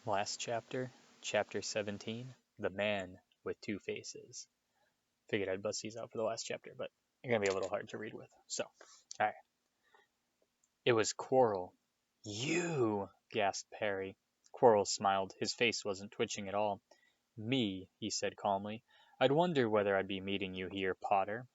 Last chapter, chapter 17, The Man with Two Faces. Figured I'd bust these out for the last chapter, but they're going to be a little hard to read with. So, alright. It was Quirrell. You! Gasped Harry. Quirrell smiled. His face wasn't twitching at all. Me, he said calmly. I'd wonder whether I'd be meeting you here, Potter.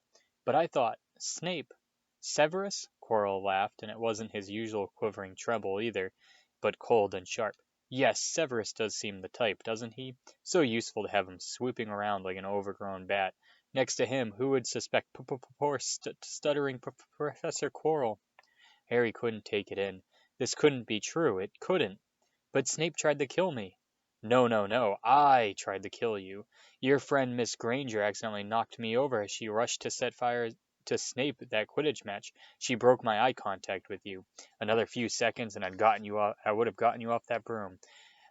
But I thought, Snape. Severus? Quirrell laughed, and it wasn't his usual quivering treble either, but cold and sharp. Yes, Severus does seem the type, doesn't he? So useful to have him swooping around like an overgrown bat. Next to him, who would suspect poor stuttering Professor Quirrell? Harry couldn't take it in. This couldn't be true. It couldn't. But Snape tried to kill me. No, no, no. I tried to kill you. Your friend Miss Granger accidentally knocked me over as she rushed to set fire to Snape at that Quidditch match. She broke my eye contact with you. Another few seconds and I would have gotten you off that broom.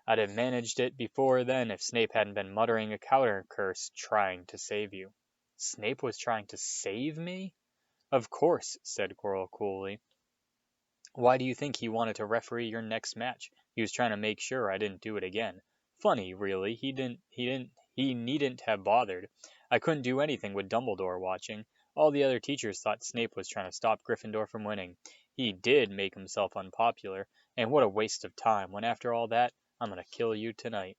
I'd have managed it before then if Snape hadn't been muttering a counter curse trying to save you. Snape was trying to save me? Of course, said Quirrell coolly. Why do you think he wanted to referee your next match? He was trying to make sure I didn't do it again. Funny, really. He needn't have bothered. I couldn't do anything with Dumbledore watching. All the other teachers thought Snape was trying to stop Gryffindor from winning. He did make himself unpopular, and what a waste of time, when after all that, I'm gonna kill you tonight.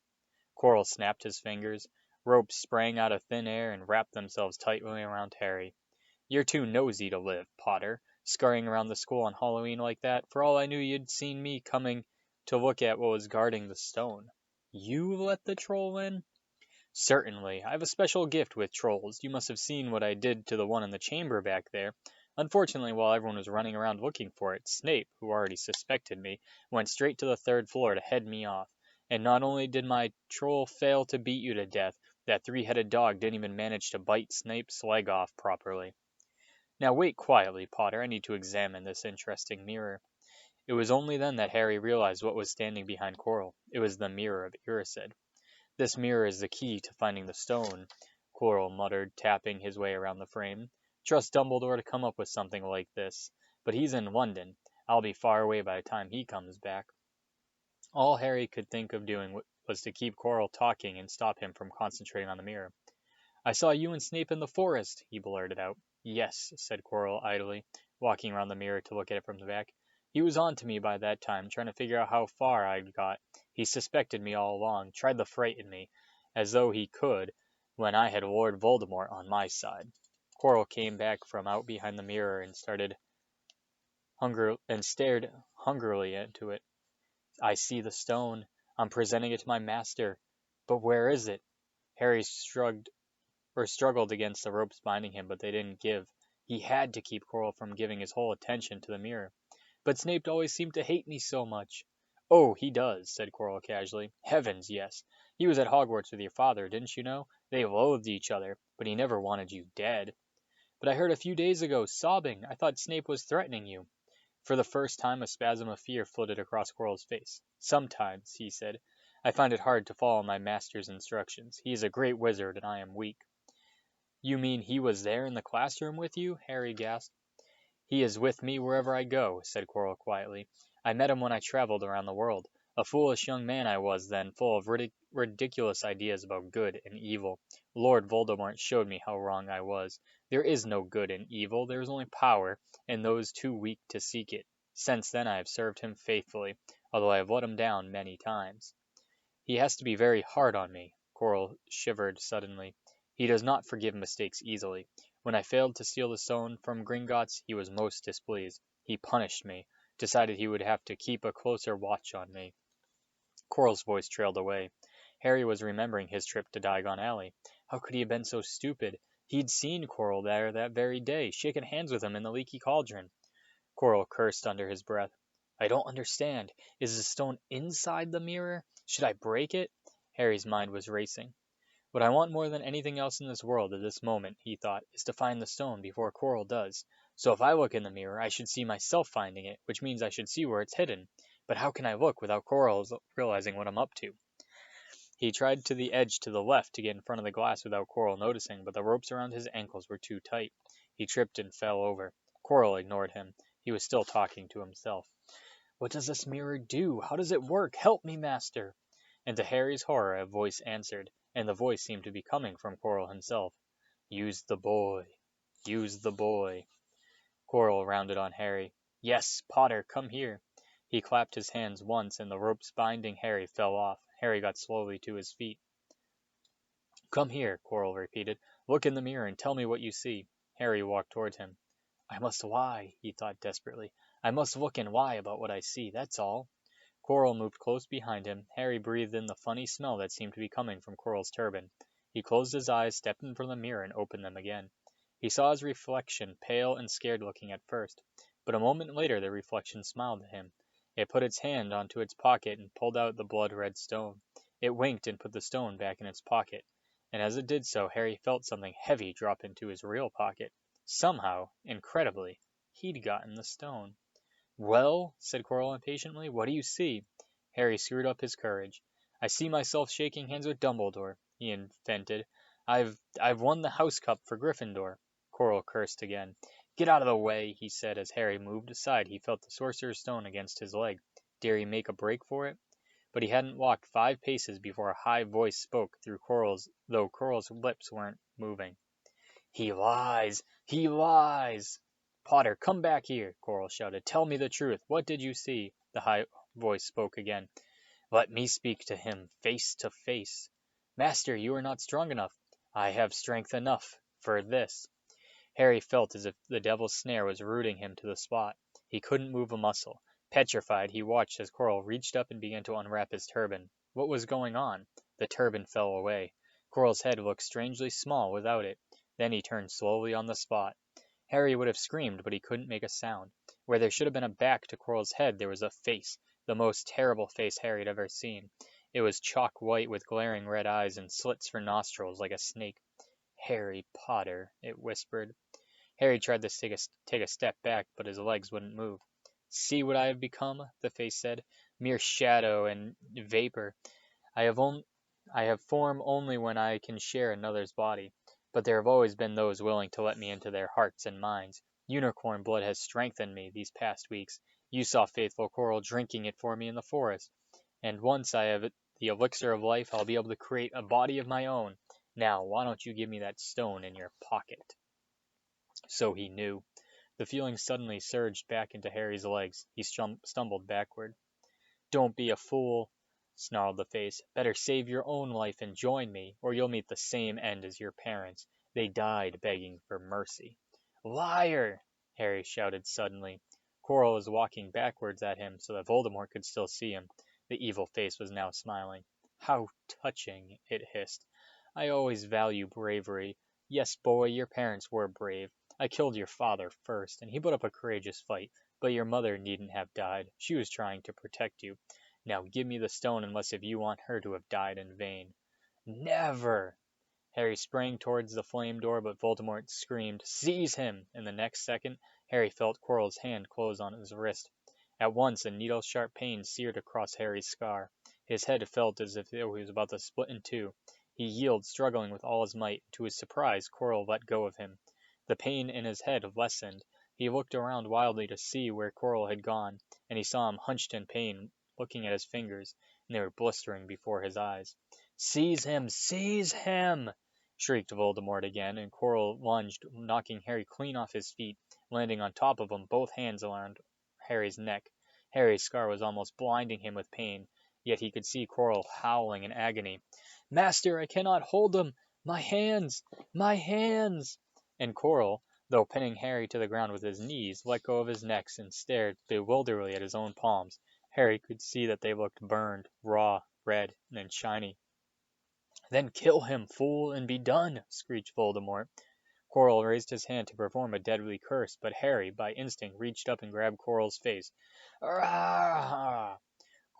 Quirrell snapped his fingers. Ropes sprang out of thin air and wrapped themselves tightly around Harry. You're too nosy to live, Potter, scurrying around the school on Halloween like that. For all I knew, you'd seen me coming to look at what was guarding the stone. You let the troll in? Certainly. I have a special gift with trolls. You must have seen what I did to the one in the chamber back there. Unfortunately, while everyone was running around looking for it, Snape, who already suspected me, went straight to the third floor to head me off. And not only did my troll fail to beat you to death, that three-headed dog didn't even manage to bite Snape's leg off properly. Now wait quietly, Potter. I need to examine this interesting mirror. It was only then that Harry realized what was standing behind Quirrell. It was the mirror of Erised. This mirror is the key to finding the stone, Quirrell muttered, tapping his way around the frame. Trust Dumbledore to come up with something like this. But he's in London. I'll be far away by the time he comes back. All Harry could think of doing was to keep Quirrell talking and stop him from concentrating on the mirror. I saw you and Snape in the forest, he blurted out. Yes, said Quirrell idly, walking around the mirror to look at it from the back. He was on to me by that time, trying to figure out how far I'd got. He suspected me all along, tried to frighten me, as though he could, when I had Lord Voldemort on my side. Quirrell came back from out behind the mirror and stared hungrily into it. I see the stone. I'm presenting it to my master. But where is it? Harry struggled against the ropes binding him, but they didn't give. He had to keep Quirrell from giving his whole attention to the mirror. But Snape always seemed to hate me so much. Oh, he does, said Quirrell casually. Heavens, yes. He was at Hogwarts with your father, didn't you know? They loathed each other, but he never wanted you dead. But I heard a few days ago, sobbing. I thought Snape was threatening you. For the first time, a spasm of fear flitted across Quirrell's face. Sometimes, he said, I find it hard to follow my master's instructions. He is a great wizard, and I am weak. You mean he was there in the classroom with you? Harry gasped. He is with me wherever I go, said Quirrell quietly. I met him when I traveled around the world. A foolish young man I was then, full of ridiculous ideas about good and evil. Lord Voldemort showed me how wrong I was. There is no good in evil, there is only power, and those too weak to seek it. Since then I have served him faithfully, although I have let him down many times. He has to be very hard on me. Quirrell shivered suddenly. He does not forgive mistakes easily. When I failed to steal the stone from Gringotts, he was most displeased. He punished me, decided he would have to keep a closer watch on me. Quirrell's voice trailed away. Harry was remembering his trip to Diagon Alley. How could he have been so stupid? He'd seen Quirrell there that very day, shaken hands with him in the leaky cauldron. Quirrell cursed under his breath. I don't understand. Is the stone inside the mirror? Should I break it? Harry's mind was racing. What I want more than anything else in this world at this moment, he thought, is to find the stone before Quirrell does. So if I look in the mirror, I should see myself finding it, which means I should see where it's hidden. But how can I look without Quirrell realizing what I'm up to? He tried to the edge to the left to get in front of the glass without Quirrell noticing, but the ropes around his ankles were too tight. He tripped and fell over. Quirrell ignored him. He was still talking to himself. What does this mirror do? How does it work? Help me, master! And to Harry's horror a voice answered, and the voice seemed to be coming from Quirrell himself. "Use the boy. Use the boy." Quirrell rounded on Harry. "Yes, Potter, come here." He clapped his hands once, and the ropes binding Harry fell off. Harry got slowly to his feet. "Come here," Quirrell repeated. "Look in the mirror and tell me what you see." Harry walked towards him. "I must lie," he thought desperately. "I must look and lie about what I see, that's all." Quirrell moved close behind him. Harry breathed in the funny smell that seemed to be coming from Quirrell's turban. He closed his eyes, stepped in front of the mirror, and opened them again. He saw his reflection, pale and scared looking at first, but a moment later the reflection smiled at him. It put its hand onto its pocket and pulled out the blood-red stone. It winked and put the stone back in its pocket, and as it did so Harry felt something heavy drop into his real pocket. Somehow, incredibly, he'd gotten the stone. "Well," said Quirrell impatiently, "what do you see?" Harry screwed up his courage. "I see myself shaking hands with Dumbledore," he invented. I've won the house cup for Gryffindor." Quirrell cursed again. "Get out of the way," he said as Harry moved aside. He felt the Sorcerer's Stone against his leg. Dare he make a break for it? But he hadn't walked 5 paces before a high voice spoke through though Quirrell's lips weren't moving. "He lies! He lies!" "Potter, come back here!" Quirrell shouted. "Tell me the truth. What did you see?" The high voice spoke again. "Let me speak to him face to face." "Master, you are not strong enough." "I have strength enough for this." Harry felt as if the devil's snare was rooting him to the spot. He couldn't move a muscle. Petrified, he watched as Quirrell reached up and began to unwrap his turban. What was going on? The turban fell away. Quirrell's head looked strangely small without it. Then he turned slowly on the spot. Harry would have screamed, but he couldn't make a sound. Where there should have been a back to Quirrell's head, there was a face, the most terrible face Harry had ever seen. It was chalk white with glaring red eyes and slits for nostrils like a snake. "Harry Potter," it whispered. Harry tried to take a step back, but his legs wouldn't move. "See what I have become," the face said. "Mere shadow and vapor. I have form only when I can share another's body. But there have always been those willing to let me into their hearts and minds. Unicorn blood has strengthened me these past weeks. You saw faithful Quirrell drinking it for me in the forest. And once I have the elixir of life, I'll be able to create a body of my own. Now, why don't you give me that stone in your pocket?" So he knew. The feeling suddenly surged back into Harry's legs. He stumbled backward. "Don't be a fool," snarled the face. "Better save your own life and join me, or you'll meet the same end as your parents. They died begging for mercy." "Liar!" Harry shouted suddenly. Quirrell was walking backwards at him so that Voldemort could still see him. The evil face was now smiling. "How touching," it hissed. "I always value bravery. Yes, boy, your parents were brave. I killed your father first, and he put up a courageous fight. But your mother needn't have died. She was trying to protect you. Now give me the stone unless if you want her to have died in vain." "Never!" Harry sprang towards the flame door, but Voldemort screamed, "Seize him!" In the next second, Harry felt Quirrell's hand close on his wrist. At once a needle-sharp pain seared across Harry's scar. His head felt as if it was about to split in two. He yielded, struggling with all his might. To his surprise, Quirrell let go of him. The pain in his head lessened. He looked around wildly to see where Quirrell had gone, and he saw him hunched in pain, looking at his fingers, and they were blistering before his eyes. "Seize him! Seize him!" shrieked Voldemort again, and Quirrell lunged, knocking Harry clean off his feet, landing on top of him, both hands around Harry's neck. Harry's scar was almost blinding him with pain, yet he could see Quirrell howling in agony. "Master, I cannot hold him! My hands! My hands!" And Quirrell, though pinning Harry to the ground with his knees, let go of his neck and stared bewilderedly at his own palms. Harry could see that they looked burned, raw, red, and shiny. "Then kill him, fool, and be done!" screeched Voldemort. Quirrell raised his hand to perform a deadly curse, but Harry, by instinct, reached up and grabbed Quirrell's face. "Arrgh!"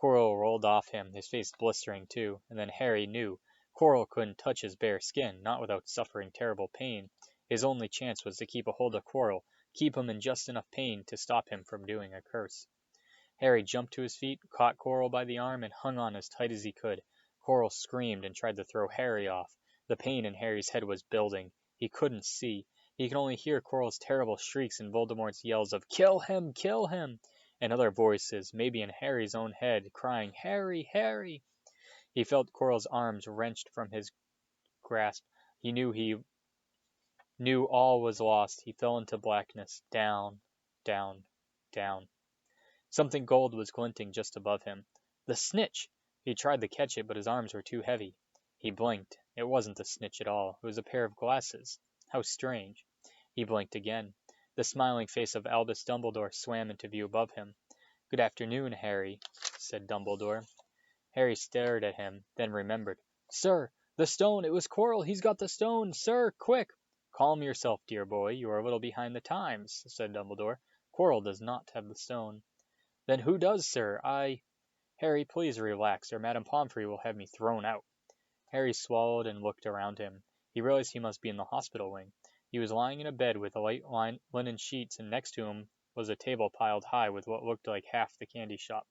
Quirrell rolled off him, his face blistering too, and then Harry knew. Quirrell couldn't touch his bare skin, not without suffering terrible pain. His only chance was to keep a hold of Quirrell, keep him in just enough pain to stop him from doing a curse. Harry jumped to his feet, caught Quirrell by the arm, and hung on as tight as he could. Quirrell screamed and tried to throw Harry off. The pain in Harry's head was building. He couldn't see. He could only hear Quirrell's terrible shrieks and Voldemort's yells of "Kill him! Kill him!" and other voices, maybe in Harry's own head, crying, "Harry! Harry!" He felt Quirrell's arms wrenched from his grasp. He knew all was lost. He fell into blackness, down, down, down. Something gold was glinting just above him. The snitch! He tried to catch it, but his arms were too heavy. He blinked. It wasn't the snitch at all. It was a pair of glasses. How strange. He blinked again. The smiling face of Albus Dumbledore swam into view above him. "Good afternoon, Harry," said Dumbledore. Harry stared at him, then remembered. "Sir, the stone! It was Quirrell! He's got the stone! Sir, quick!" "Calm yourself, dear boy. You are a little behind the times," said Dumbledore. "Quirrell does not have the stone." "Then who does, sir? Harry, please relax, or Madame Pomfrey will have me thrown out." Harry swallowed and looked around him. He realized he must be in the hospital wing. He was lying in a bed with light linen sheets, and next to him was a table piled high with what looked like half the candy shop.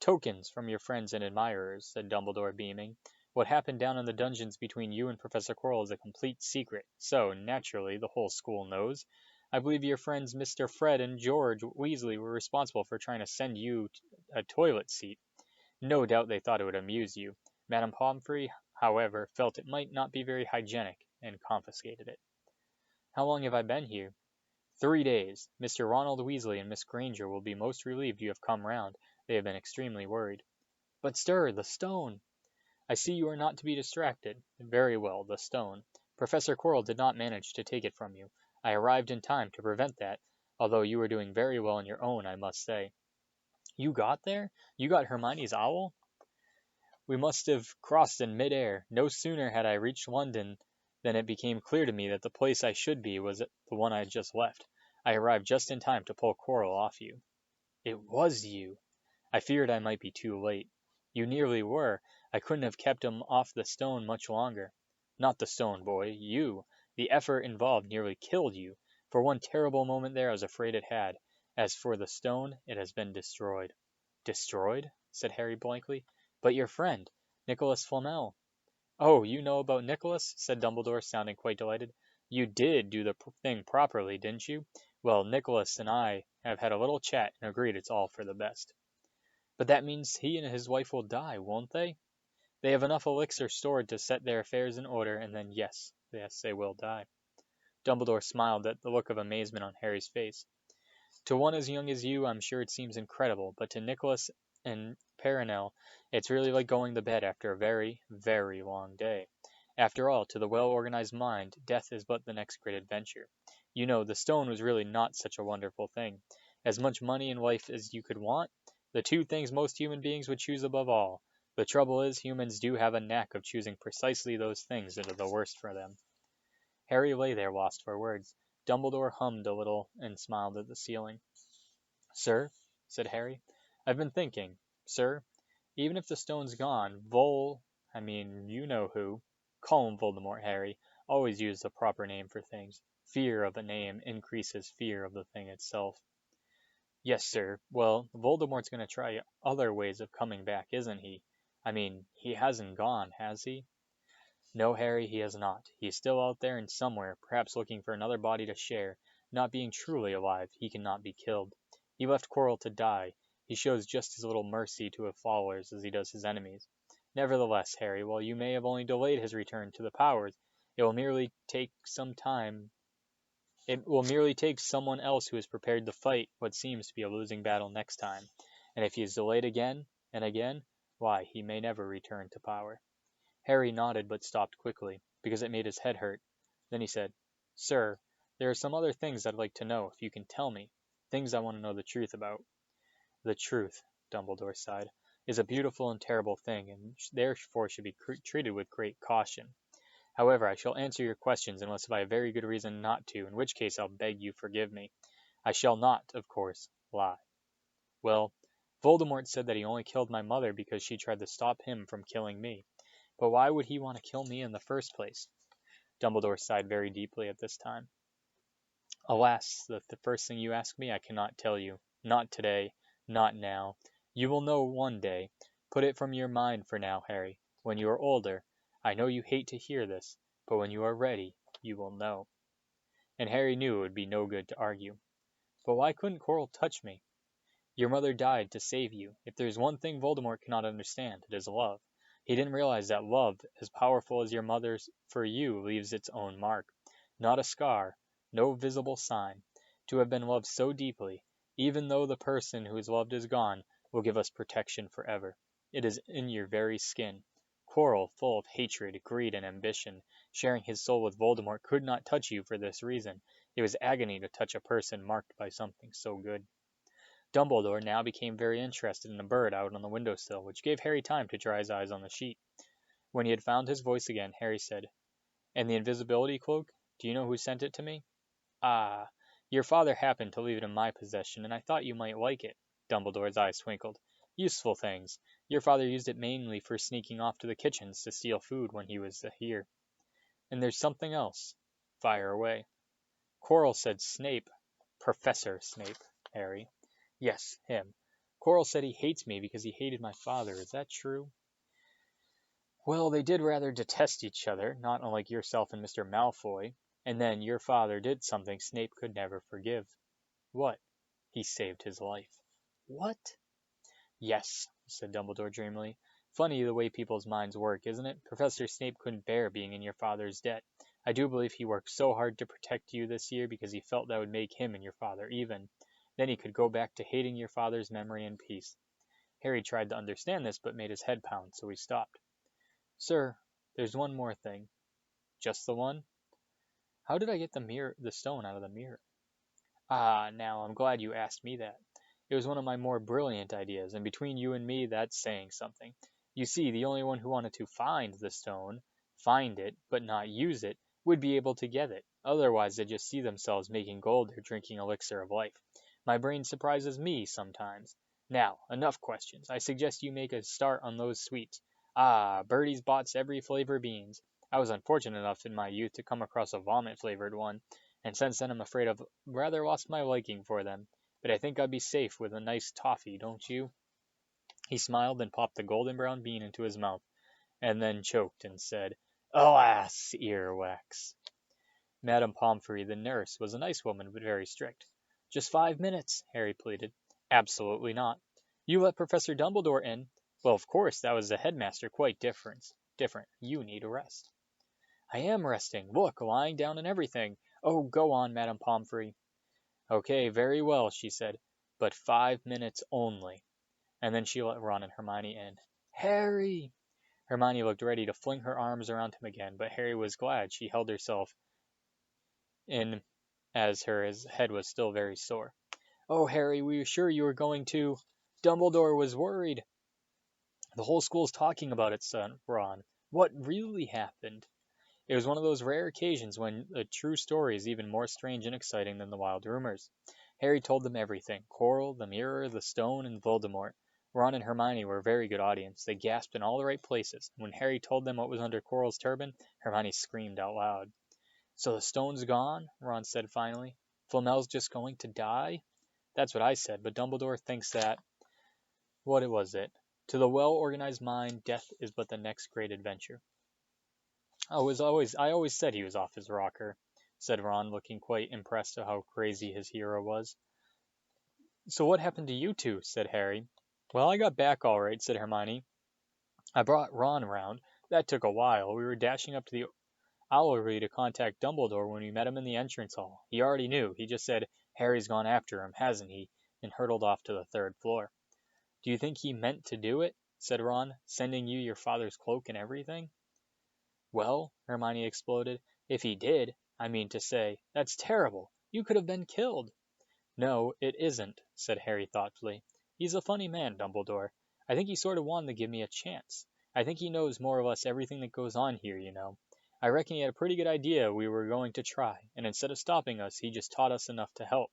"Tokens from your friends and admirers," said Dumbledore, beaming. "What happened down in the dungeons between you and Professor Quirrell is a complete secret, so, naturally, the whole school knows. I believe your friends Mr. Fred and George Weasley were responsible for trying to send you a toilet seat. No doubt they thought it would amuse you. Madame Pomfrey, however, felt it might not be very hygienic, and confiscated it." "How long have I been here?" "3 days. Mr. Ronald Weasley and Miss Granger will be most relieved you have come round. They have been extremely worried." "But, sir, the stone—" "I see you are not to be distracted. Very well, the stone. Professor Quirrell did not manage to take it from you. I arrived in time to prevent that, although you were doing very well on your own, I must say." "You got there? You got Hermione's owl?" "We must have crossed in mid-air. No sooner had I reached London than it became clear to me that the place I should be was the one I had just left. I arrived just in time to pull Quirrell off you." "It was you!" "I feared I might be too late." "You nearly were. I couldn't have kept him off the stone much longer." "Not the stone, boy. You. The effort involved nearly killed you. For one terrible moment there I was afraid it had. As for the stone, it has been destroyed." "Destroyed?" said Harry blankly. "But your friend, Nicholas Flamel." "Oh, you know about Nicholas?" said Dumbledore, sounding quite delighted. "You did do the thing properly, didn't you? Well, Nicholas and I have had a little chat and agreed it's all for the best." "But that means he and his wife will die, won't they?" "They have enough elixir stored to set their affairs in order, and then yes, they will die." Dumbledore smiled at the look of amazement on Harry's face. "To one as young as you, I'm sure it seems incredible, but to Nicholas and Perenelle, it's really like going to bed after a very, very long day. After all, to the well-organized mind, death is but the next great adventure. You know, the stone was really not such a wonderful thing. As much money and life as you could want, the two things most human beings would choose above all. The trouble is, humans do have a knack of choosing precisely those things that are the worst for them." Harry lay there lost for words. Dumbledore hummed a little and smiled at the ceiling. "Sir," said Harry, "I've been thinking. Sir, even if the stone's gone, you know who. Call him Voldemort, Harry. Always use the proper name for things. Fear of a name increases fear of the thing itself." "Yes, sir. Well, Voldemort's going to try other ways of coming back, isn't he? He hasn't gone, has he?" "No, Harry, he has not. He is still out there and somewhere, perhaps looking for another body to share. Not being truly alive, he cannot be killed. He left Quirrell to die. He shows just as little mercy to his followers as he does his enemies. Nevertheless, Harry, while you may have only delayed his return to the powers, it will merely take someone else who is prepared to fight what seems to be a losing battle next time. And if he is delayed again and again, why, he may never return to power." Harry nodded but stopped quickly, because it made his head hurt. Then he said, "Sir, there are some other things I'd like to know, if you can tell me. Things I want to know the truth about." "The truth," Dumbledore sighed, "is a beautiful and terrible thing, and therefore should be treated with great caution. However, I shall answer your questions unless I have very good reason not to, in which case I'll beg you forgive me. I shall not, of course, lie. Well, Voldemort said that he only killed my mother because she tried to stop him from killing me. But why would he want to kill me in the first place?" Dumbledore sighed very deeply at this time. "Alas, the first thing you ask me I cannot tell you. Not today. Not now. You will know one day. Put it from your mind for now, Harry. When you are older, I know you hate to hear this, but when you are ready, you will know." And Harry knew it would be no good to argue. "But why couldn't Quirrell touch me?" "Your mother died to save you. If there is one thing Voldemort cannot understand, it is love. He didn't realize that love, as powerful as your mother's for you, leaves its own mark. Not a scar, no visible sign. To have been loved so deeply, even though the person who is loved is gone, will give us protection forever. It is in your very skin. Quirrell, full of hatred, greed, and ambition, sharing his soul with Voldemort, could not touch you for this reason. It was agony to touch a person marked by something so good. Dumbledore now became very interested in a bird out on the window sill, which gave Harry time to dry his eyes on the sheet. When he had found his voice again, Harry said, "And the invisibility cloak? Do you know who sent it to me?" "Ah, your father happened to leave it in my possession, and I thought you might like it." Dumbledore's eyes twinkled. "Useful things. Your father used it mainly for sneaking off to the kitchens to steal food when he was here. And there's something else." "Fire away." "Quirrell said Snape." "Professor Snape, Harry." "Yes, him. Quirrell said he hates me because he hated my father. Is that true?" "Well, they did rather detest each other, not unlike yourself and Mr. Malfoy. And then your father did something Snape could never forgive." "What?" "He saved his life." "What?" "Yes," said Dumbledore dreamily. "Funny the way people's minds work, isn't it? Professor Snape couldn't bear being in your father's debt. I do believe he worked so hard to protect you this year because he felt that would make him and your father even. Then he could go back to hating your father's memory in peace." Harry tried to understand this, but made his head pound, so he stopped. "Sir, there's one more thing." "Just the one?" "How did I get the stone out of the mirror?" "Ah, now I'm glad you asked me that. It was one of my more brilliant ideas, and between you and me that's saying something. You see, the only one who wanted to find it, but not use it, would be able to get it. Otherwise they'd just see themselves making gold or drinking elixir of life. My brain surprises me sometimes. Now, enough questions. I suggest you make a start on those sweets. Ah, Bertie's bought every flavor beans. I was unfortunate enough in my youth to come across a vomit-flavored one, and since then I'm afraid I've rather lost my liking for them. But I think I'd be safe with a nice toffee, don't you?" He smiled and popped the golden brown bean into his mouth, and then choked and said, "Alas, earwax!" Madame Pomfrey, the nurse, was a nice woman, but very strict. "Just 5 minutes," Harry pleaded. "Absolutely not." "You let Professor Dumbledore in." "Well, of course, that was the headmaster, quite different. You need a rest." "I am resting. Look, lying down and everything. Oh, go on, Madame Pomfrey." "Okay, very well," she said, "but 5 minutes only." And then she let Ron and Hermione in. "Harry!" Hermione looked ready to fling her arms around him again, but Harry was glad she held herself in as her head was still very sore. "Oh, Harry, we were sure you were going to—" "Dumbledore was worried." "The whole school's talking about it," said Ron. "What really happened?" It was one of those rare occasions when a true story is even more strange and exciting than the wild rumors. Harry told them everything: Quirrell, the mirror, the stone, and Voldemort. Ron and Hermione were a very good audience. They gasped in all the right places. When Harry told them what was under Quirrell's turban, Hermione screamed out loud. "So the stone's gone?" Ron said finally. "Flamel's just going to die?" "That's what I said, but Dumbledore thinks that—" What was it? To the well-organized mind, death is but the next great adventure. I always said he was off his rocker," said Ron, looking quite impressed at how crazy his hero was. "So what happened to you two?" said Harry. "Well, I got back all right," said Hermione. "I brought Ron around. That took a while. We were dashing up to the Owlery to contact Dumbledore when we met him in the entrance hall. He already knew. He just said, 'Harry's gone after him, hasn't he?' and hurtled off to the third floor." "Do you think he meant to do it?" said Ron, "sending you your father's cloak and everything?" "Well," Hermione exploded, "if he did, I mean to say, that's terrible. You could have been killed." "No, it isn't," said Harry thoughtfully. "He's a funny man, Dumbledore. I think he sort of wanted to give me a chance. I think he knows more or less everything that goes on here, you know. I reckon he had a pretty good idea we were going to try, and instead of stopping us, he just taught us enough to help.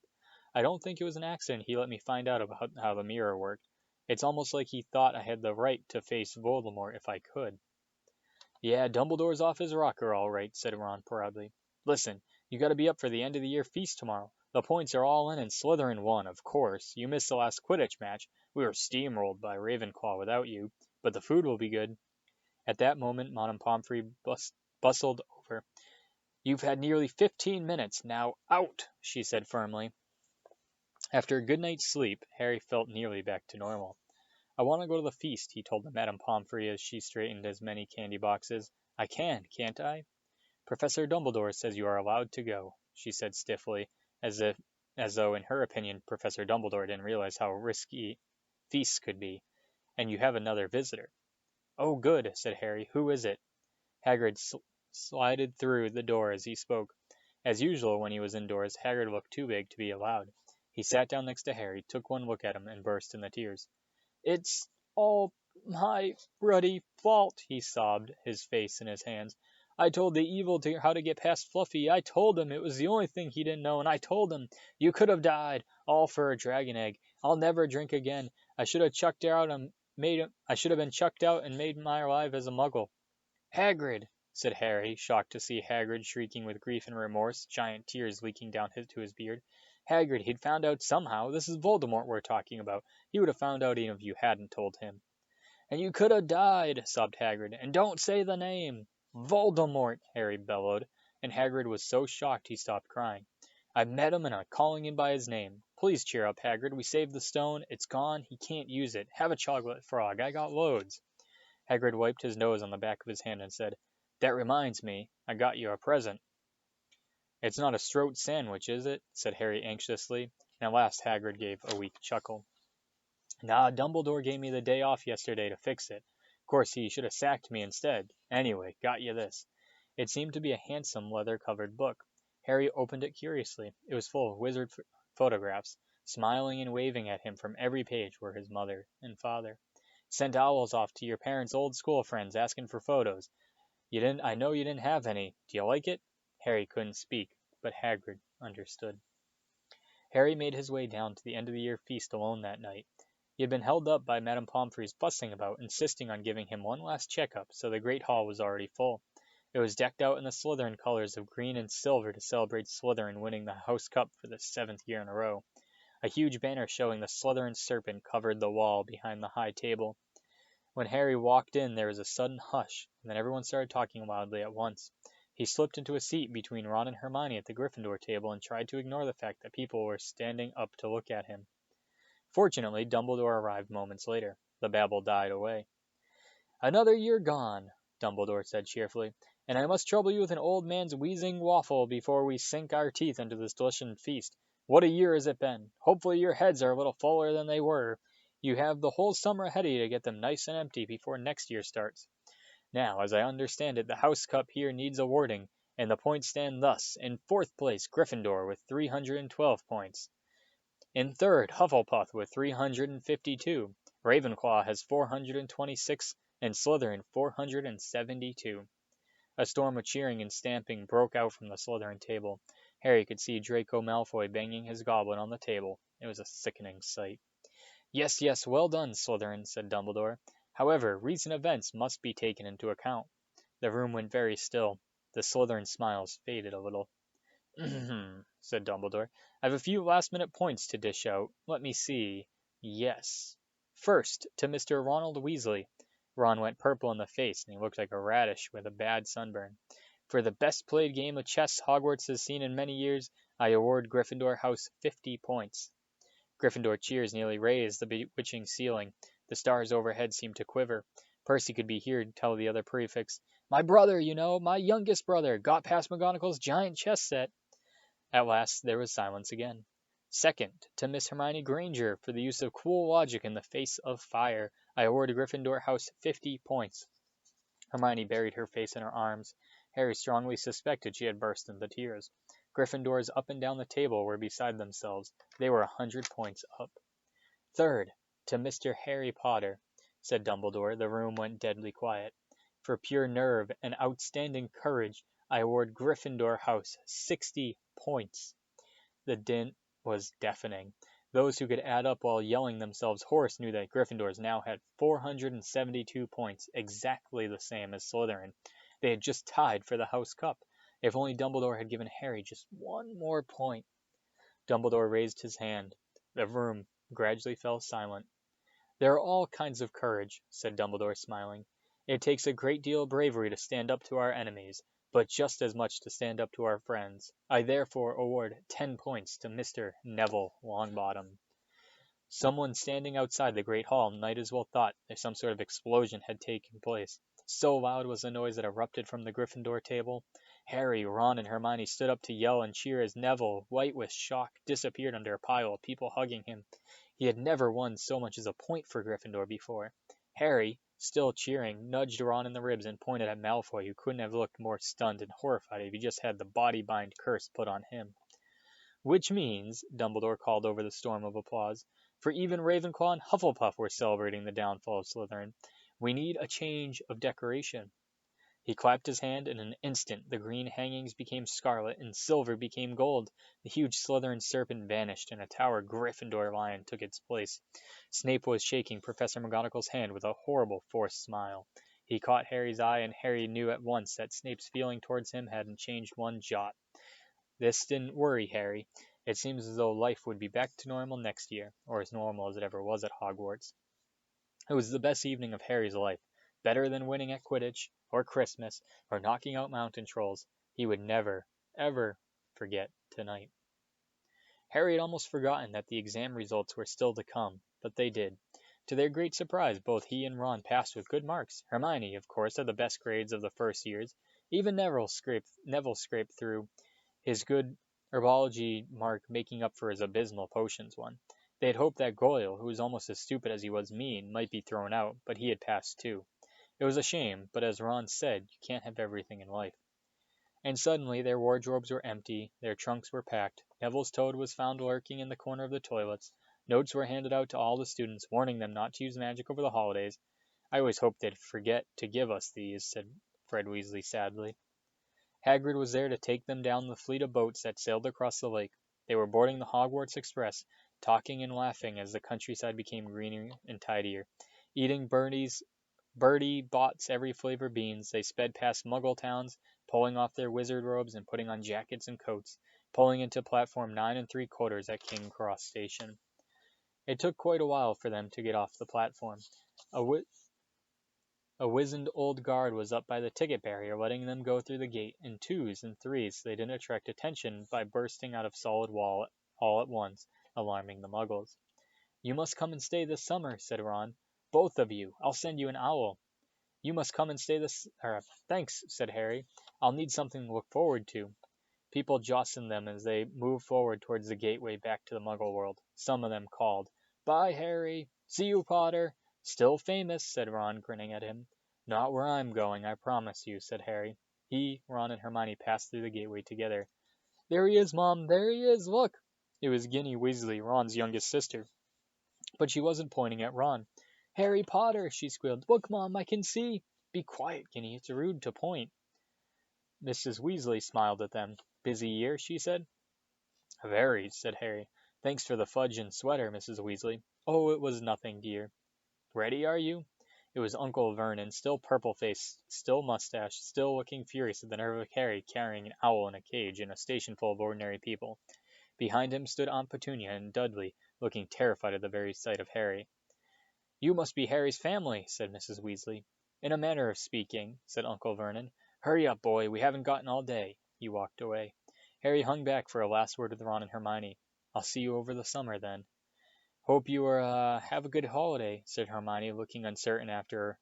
I don't think it was an accident he let me find out about how the mirror worked. It's almost like he thought I had the right to face Voldemort if I could." "Yeah, Dumbledore's off his rocker all right," said Ron proudly. "Listen, you gotta be up for the end of the year feast tomorrow. The points are all in and Slytherin won, of course. You missed the last Quidditch match. We were steamrolled by Ravenclaw without you, but the food will be good." At that moment Madame Pomfrey bustled over. "You've had nearly 15 minutes. Now out," she said firmly. After a good night's sleep, Harry felt nearly back to normal. I want to go to the feast, he told Madame Pomfrey as she straightened as many candy boxes. I can, can't I? Professor Dumbledore says you are allowed to go, she said stiffly, as though in her opinion Professor Dumbledore didn't realize how risky feasts could be. And you have another visitor. Oh, good, said Harry. Who is it? Hagrid slided through the door as he spoke. As usual, when he was indoors, Hagrid looked too big to be allowed. He sat down next to Harry, took one look at him, and burst into tears. It's all my ruddy fault, he sobbed, his face in his hands. I told the evil how to get past Fluffy. I told him it was the only thing he didn't know, and I told him you could have died, all for a dragon egg. I'll never drink again. I should have been chucked out and made my alive as a muggle. Hagrid, said Harry, shocked to see Hagrid shrieking with grief and remorse, giant tears leaking down to his beard. Hagrid, he'd found out somehow. This is Voldemort we're talking about. He would have found out even if you hadn't told him. And you could have died, sobbed Hagrid. And don't say the name. Voldemort, Harry bellowed, and Hagrid was so shocked he stopped crying. I met him and I'm calling him by his name. Please cheer up, Hagrid. We saved the stone. It's gone. He can't use it. Have a chocolate frog. I got loads. Hagrid wiped his nose on the back of his hand and said, That reminds me, I got you a present. It's not a Stroat sandwich, is it? Said Harry anxiously, and at last Hagrid gave a weak chuckle. Nah, Dumbledore gave me the day off yesterday to fix it. Of course, he should have sacked me instead. Anyway, got you this. It seemed to be a handsome leather-covered book. Harry opened it curiously. It was full of wizard photographs. Smiling and waving at him from every page were his mother and father. Sent owls off to your parents' old school friends asking for photos. I know you didn't have any. Do you like it? Harry couldn't speak, but Hagrid understood. Harry made his way down to the end-of-the-year feast alone that night. He had been held up by Madame Pomfrey's fussing about, insisting on giving him one last checkup, so the great hall was already full. It was decked out in the Slytherin colors of green and silver to celebrate Slytherin winning the House Cup for the 7th year in a row. A huge banner showing the Slytherin serpent covered the wall behind the high table. When Harry walked in, there was a sudden hush, and then everyone started talking loudly at once. He slipped into a seat between Ron and Hermione at the Gryffindor table and tried to ignore the fact that people were standing up to look at him. Fortunately, Dumbledore arrived moments later. The babble died away. Another year gone, Dumbledore said cheerfully, and I must trouble you with an old man's wheezing waffle before we sink our teeth into this delicious feast. What a year has it been! Hopefully your heads are a little fuller than they were. You have the whole summer ahead of you to get them nice and empty before next year starts. Now, as I understand it, the House Cup here needs awarding, and the points stand thus. In 4th place, Gryffindor with 312 points. In 3rd, Hufflepuff with 352. Ravenclaw has 426, and Slytherin 472. A storm of cheering and stamping broke out from the Slytherin table. Harry could see Draco Malfoy banging his goblet on the table. It was a sickening sight. Yes, yes, well done, Slytherin, said Dumbledore. However, recent events must be taken into account. The room went very still. The Slytherin smiles faded a little. Said Dumbledore. I have a few last-minute points to dish out. Let me see. Yes. First, to Mr. Ronald Weasley. Ron went purple in the face, and he looked like a radish with a bad sunburn. For the best-played game of chess Hogwarts has seen in many years, I award Gryffindor House 50 points. Gryffindor cheers nearly raised the bewitching ceiling. The stars overhead seemed to quiver. Percy could be heard tell the other prefects, My brother, you know, my youngest brother, got past McGonagall's giant chess set. At last there was silence again. Second, to Miss Hermione Granger, for the use of cool logic in the face of fire, I award Gryffindor House 50 points. Hermione buried her face in her arms. Harry strongly suspected she had burst into tears. Gryffindors up and down the table were beside themselves. They were 100 points up. Third, to Mr. Harry Potter, said Dumbledore. The room went deadly quiet. For pure nerve and outstanding courage, I award Gryffindor House 60 points. The din was deafening. Those who could add up while yelling themselves hoarse knew that Gryffindors now had 472 points, exactly the same as Slytherin. They had just tied for the House Cup. If only Dumbledore had given Harry just one more point. Dumbledore raised his hand. The room gradually fell silent. There are all kinds of courage, said Dumbledore, smiling. It takes a great deal of bravery to stand up to our enemies, but just as much to stand up to our friends. I therefore award 10 points to Mr. Neville Longbottom. Someone standing outside the great hall might as well thought that some sort of explosion had taken place. So loud was the noise that erupted from the Gryffindor table. Harry, Ron, and Hermione stood up to yell and cheer as Neville, white with shock, disappeared under a pile of people hugging him. He had never won so much as a point for Gryffindor before. Harry, still cheering, nudged Ron in the ribs and pointed at Malfoy, who couldn't have looked more stunned and horrified if he just had the body-bind curse put on him. Which means, Dumbledore called over the storm of applause, for even Ravenclaw and Hufflepuff were celebrating the downfall of Slytherin. We need a change of decoration. He clapped his hand. In an instant, the green hangings became scarlet and silver became gold. The huge Slytherin serpent vanished, and a tower Gryffindor lion took its place. Snape was shaking Professor McGonagall's hand with a horrible forced smile. He caught Harry's eye, and Harry knew at once that Snape's feeling towards him hadn't changed one jot. This didn't worry Harry. It seems as though life would be back to normal next year, or as normal as it ever was at Hogwarts. It was the best evening of Harry's life, better than winning at Quidditch, or Christmas, or knocking out mountain trolls. He would never, ever forget tonight. Harry had almost forgotten that the exam results were still to come, but they did. To their great surprise, both he and Ron passed with good marks. Hermione, of course, had the best grades of the first years. Even Neville scraped through, his good herbology mark making up for his abysmal potions one. They had hoped that Goyle, who was almost as stupid as he was mean, might be thrown out, but he had passed too. It was a shame, but as Ron said, you can't have everything in life. And suddenly their wardrobes were empty, their trunks were packed, Neville's toad was found lurking in the corner of the toilets, notes were handed out to all the students, warning them not to use magic over the holidays. I always hoped they'd forget to give us these, said Fred Weasley sadly. Hagrid was there to take them down the fleet of boats that sailed across the lake. They were boarding the Hogwarts Express, talking and laughing as the countryside became greener and tidier. Eating Bertie Bott's every flavor beans, they sped past Muggle towns, pulling off their wizard robes and putting on jackets and coats, pulling into platform 9 3/4 at King Cross Station. It took quite a while for them to get off the platform. A wizened old guard was up by the ticket barrier, letting them go through the gate in twos and threes so they didn't attract attention by bursting out of solid wall all at once, alarming the Muggles. You must come and stay this summer, said Ron. Both of you. I'll send you an owl. You must come and stay this... Thanks, said Harry. I'll need something to look forward to. People jostled them as they moved forward towards the gateway back to the Muggle world. Some of them called, Bye, Harry. See you, Potter. Still famous, said Ron, grinning at him. Not where I'm going, I promise you, said Harry. He, Ron, and Hermione passed through the gateway together. There he is, Mom, there he is, look! It was Ginny Weasley, Ron's youngest sister. But she wasn't pointing at Ron. Harry Potter, she squealed. Look, Mom, I can see. Be quiet, Ginny, it's rude to point. Mrs. Weasley smiled at them. Busy year, she said. Very, said Harry. Thanks for the fudge and sweater, Mrs. Weasley. Oh, it was nothing, dear. Ready, are you? It was Uncle Vernon, still purple-faced, still mustached, still looking furious at the nerve of Harry carrying an owl in a cage in a station full of ordinary people. Behind him stood Aunt Petunia and Dudley, looking terrified at the very sight of Harry. You must be Harry's family, said Mrs. Weasley. In a manner of speaking, said Uncle Vernon. Hurry up, boy, we haven't gotten all day. He walked away. Harry hung back for a last word with Ron and Hermione. I'll see you over the summer, then. Hope you have a good holiday, said Hermione, looking uncertain after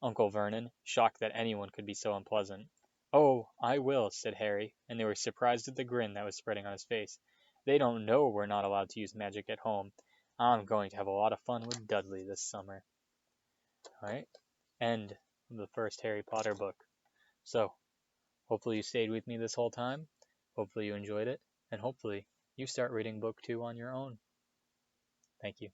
Uncle Vernon, shocked that anyone could be so unpleasant. Oh, I will, said Harry, and they were surprised at the grin that was spreading on his face. They don't know we're not allowed to use magic at home. I'm going to have a lot of fun with Dudley this summer. Alright, end of the first Harry Potter book. So, hopefully you stayed with me this whole time, hopefully you enjoyed it, and hopefully you start reading book 2 on your own. Thank you.